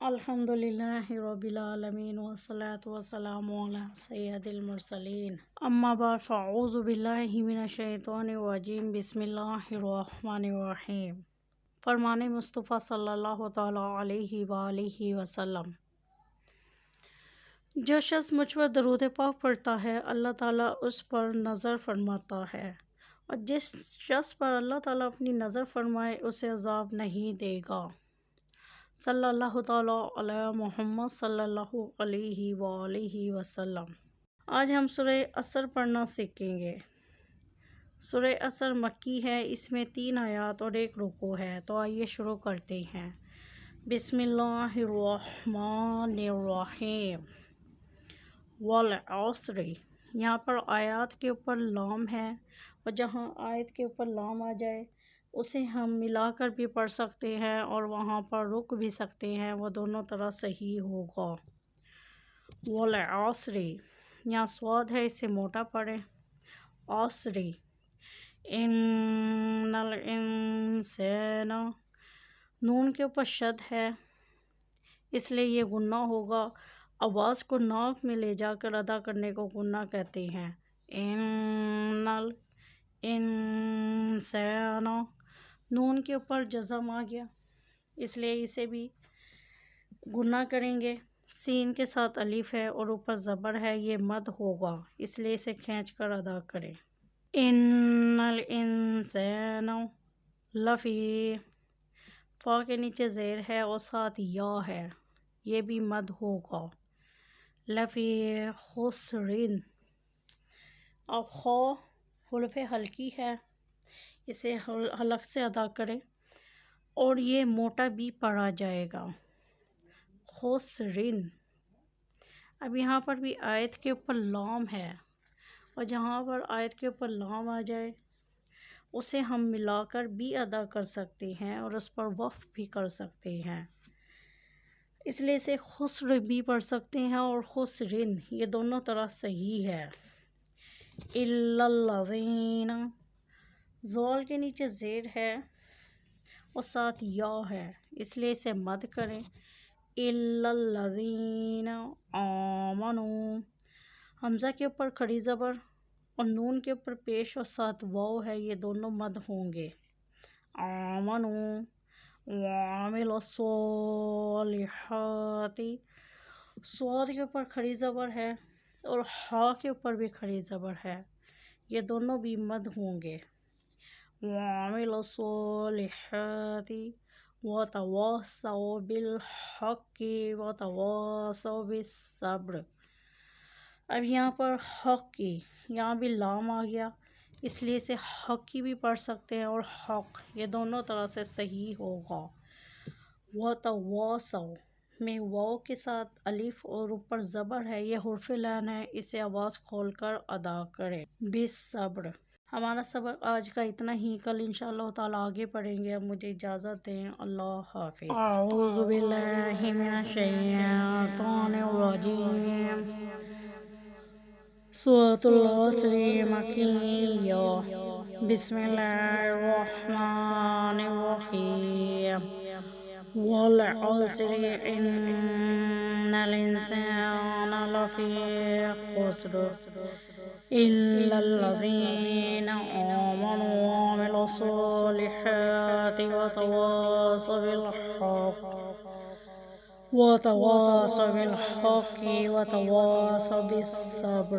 الحمد للہ رب العالمین والصلاة والسلام علی سید المرسلین اما بعد فاعوذ باللہ من الشیطان الرجیم بسم اللہ الرحمن الرحیم۔ فرمان مصطفیٰ صلی اللہ تعالیٰ علیہ وآلہ وسلم، جو شخص مجھ پر درود پاک پڑھتا ہے اللہ تعالیٰ اس پر نظر فرماتا ہے، اور جس شخص پر اللہ تعالیٰ اپنی نظر فرمائے اسے عذاب نہیں دے گا۔ صلی اللہ تعالیٰ علی محمد صلی اللہ علیہ وآلہ وسلم۔ آج ہم سورہ عصر پڑھنا سیکھیں گے۔ سورہ عصر مکی ہے، اس میں 3 آیات اور 1 رکوع ہے، تو آئیے شروع کرتے ہیں۔ بسم اللہ الرحمن الرحیم۔ والعصر، یہاں پر آیات کے اوپر لام ہے، اور جہاں آیت کے اوپر لام آ جائے اسے ہم ملا کر بھی پڑھ سکتے ہیں اور وہاں پر رک بھی سکتے ہیں، وہ دونوں طرح صحیح ہوگا۔ والعصر، یہاں صاد ہے، اسے موٹا پڑھیں، عصر۔ ان الانسان، نون کے اوپر شد ہے اس لیے یہ غنہ ہوگا، آواز کو ناک میں لے جا کر ادا کرنے کو غنہ کہتے ہیں۔ ان الانسان، نون کے اوپر جزم آ گیا اس لیے اسے بھی غنہ کریں گے۔ سین کے ساتھ الف ہے اور اوپر زبر ہے، یہ مد ہوگا اس لیے اسے کھینچ کر ادا کریں۔ ان الانسان لفی، فا کے نیچے زیر ہے اور ساتھ یا ہے، یہ بھی مد ہوگا۔ لفی خسرین، اب خو حرف ہلکی ہے، اسے حلق سے ادا کریں اور یہ موٹا بھی پڑھا جائے گا، خسرین۔ اب یہاں پر بھی آیت کے اوپر لام ہے، اور جہاں پر آیت کے اوپر لام آ جائے اسے ہم ملا کر بھی ادا کر سکتے ہیں اور اس پر وقف بھی کر سکتے ہیں، اس لیے اسے خسر بھی پڑھ سکتے ہیں اور خسرین، یہ دونوں طرح صحیح ہے۔ الا الذین، زال کے نیچے زیر ہے اور ساتھ یا ہے اس لیے اسے مد کریں۔ الا الذین آمنوا، حمزہ کے اوپر کھڑی زبر اور نون کے اوپر پیش اور ساتھ واو ہے، یہ دونوں مد ہوں گے۔ آمنوا وعملوا الصالحات، صاد کے اوپر کھڑی زبر ہے اور ہا کے اوپر بھی کھڑی زبر ہے، یہ دونوں بھی مد ہوں گے۔ وعملوا الصالحات وتواصوا بالحق وتواصوا بالصبر۔ اب یہاں پر حق کی، یہاں بھی لام آ گیا اس لیے اسے حق کی بھی پڑھ سکتے ہیں اور حق، یہ دونوں طرح سے صحیح ہوگا۔ وتواصوا میں واو کے ساتھ الف اور اوپر زبر ہے، یہ حرف لین ہے، اسے آواز کھول کر ادا کریں۔ بالصبر۔ ہمارا سبق آج کا اتنا ہی، کل انشاءاللہ تعالی آگے پڑھیں گے۔ اب مجھے اجازت دیں، اللہ حافظ۔ اعوذ باللہ من الشیطان الرجیم۔ سورۃ العصر مکیہ، بسم اللہ الرحمن الرحیم۔ والعصر ان الانسان لفی خسر الا الذین آمنوا وعملوا الصالحات وتواصوا بالحق وتواصوا بالصبر۔